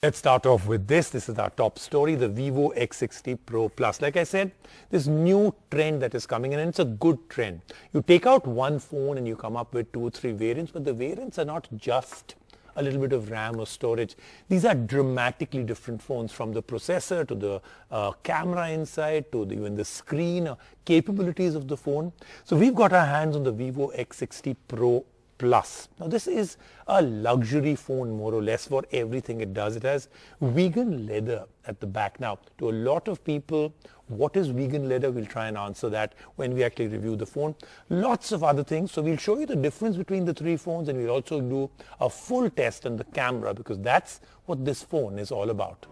Let's start off with this. This is our top story, the Vivo X60 Pro Plus. Like I said, this new trend that is coming in, and it's a good trend. You take out one phone and you come up with 2 or 3 variants, but the variants are not just a little bit of RAM or storage. These are dramatically different phones, from the processor to the camera inside to even the screen capabilities of the phone. So we've got our hands on the Vivo X60 Pro Plus. Now this is a luxury phone more or less for everything it does. It has vegan leather at the back. Now to a lot of people, what is vegan leather? We'll try and answer that when we actually review the phone. Lots of other things. So we'll show you the difference between the 3 phones, and we'll also do a full test on the camera, because that's what this phone is all about.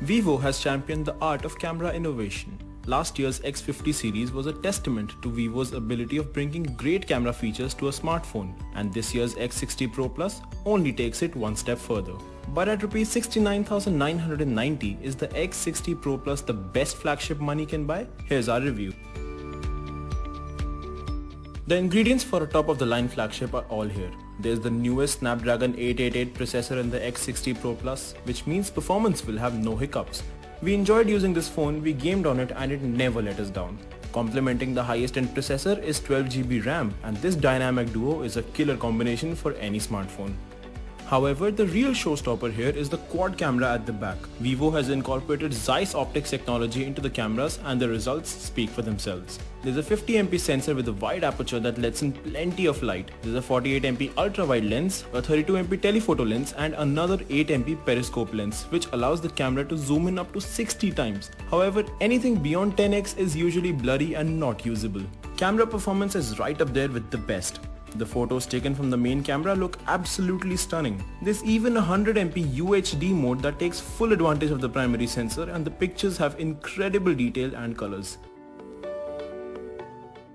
Vivo has championed the art of camera innovation. Last year's X50 series was a testament to Vivo's ability of bringing great camera features to a smartphone, and this year's X60 Pro Plus only takes it one step further. But at Rs 69,990, is the X60 Pro Plus the best flagship money can buy? Here's our review. The ingredients for a top-of-the-line flagship are all here. There's the newest Snapdragon 888 processor in the X60 Pro Plus, which means performance will have no hiccups. We enjoyed using this phone, we gamed on it, and it never let us down. Complementing the highest-end processor is 12GB RAM, and this dynamic duo is a killer combination for any smartphone. However, the real showstopper here is the quad camera at the back. Vivo has incorporated Zeiss optics technology into the cameras, and the results speak for themselves. There's a 50MP sensor with a wide aperture that lets in plenty of light. There's a 48MP ultra-wide lens, a 32MP telephoto lens, and another 8MP periscope lens, which allows the camera to zoom in up to 60 times. However, anything beyond 10x is usually blurry and not usable. Camera performance is right up there with the best. The photos taken from the main camera look absolutely stunning. There's even a 100MP UHD mode that takes full advantage of the primary sensor, and the pictures have incredible detail and colors.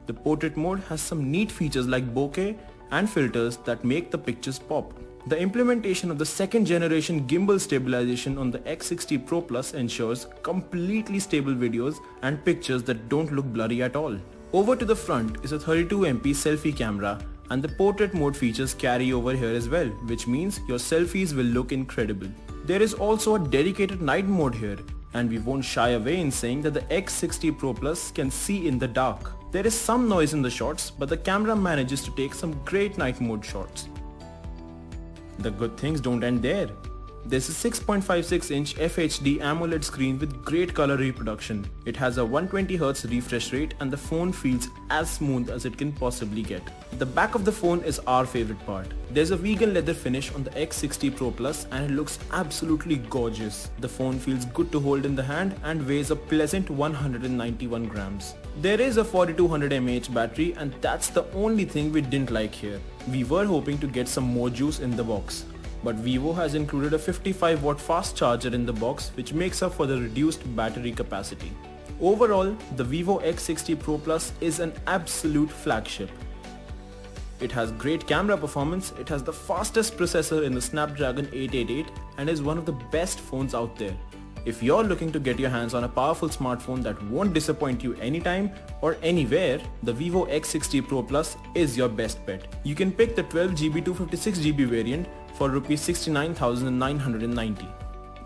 The portrait mode has some neat features like bokeh and filters that make the pictures pop. The implementation of the second generation gimbal stabilization on the X60 Pro Plus ensures completely stable videos and pictures that don't look blurry at all. Over to the front is a 32MP selfie camera, and the portrait mode features carry over here as well, which means your selfies will look incredible. There is also a dedicated night mode here, and we won't shy away in saying that the X60 Pro Plus can see in the dark. There is some noise in the shots, but the camera manages to take some great night mode shots. The good things don't end there. There's a 6.56-inch FHD AMOLED screen with great color reproduction. It has a 120Hz refresh rate, and the phone feels as smooth as it can possibly get. The back of the phone is our favorite part. There's a vegan leather finish on the X60 Pro Plus, and it looks absolutely gorgeous. The phone feels good to hold in the hand and weighs a pleasant 191 grams. There is a 4200 mAh battery, and that's the only thing we didn't like here. We were hoping to get some more juice in the box. But Vivo has included a 55-watt fast charger in the box, which makes up for the reduced battery capacity. Overall, the Vivo X60 Pro Plus is an absolute flagship. It has great camera performance, it has the fastest processor in the Snapdragon 888, and is one of the best phones out there. If you're looking to get your hands on a powerful smartphone that won't disappoint you anytime or anywhere, the Vivo X60 Pro Plus is your best bet. You can pick the 12GB 256GB variant for Rs 69,990.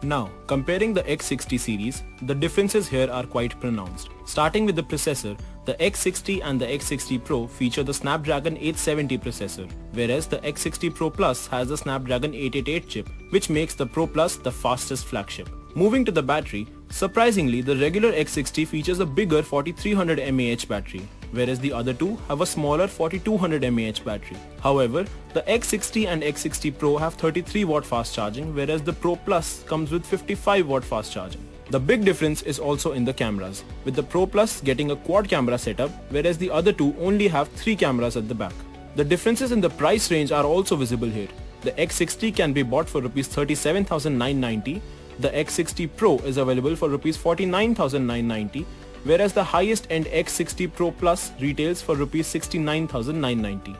Now, comparing the X60 series, the differences here are quite pronounced. Starting with the processor, the X60 and the X60 Pro feature the Snapdragon 870 processor, whereas the X60 Pro Plus has the Snapdragon 888 chip, which makes the Pro Plus the fastest flagship. Moving to the battery, surprisingly the regular X60 features a bigger 4300 mAh battery, whereas the other two have a smaller 4200 mAh battery. However, the X60 and X60 Pro have 33-watt fast charging, whereas the Pro Plus comes with 55-watt fast charging. The big difference is also in the cameras, with the Pro Plus getting a quad camera setup, whereas the other two only have 3 cameras at the back. The differences in the price range are also visible here. The X60 can be bought for Rs 37,990, the X60 Pro is available for Rs 49,990, whereas the highest end X60 Pro Plus retails for Rs 69,990.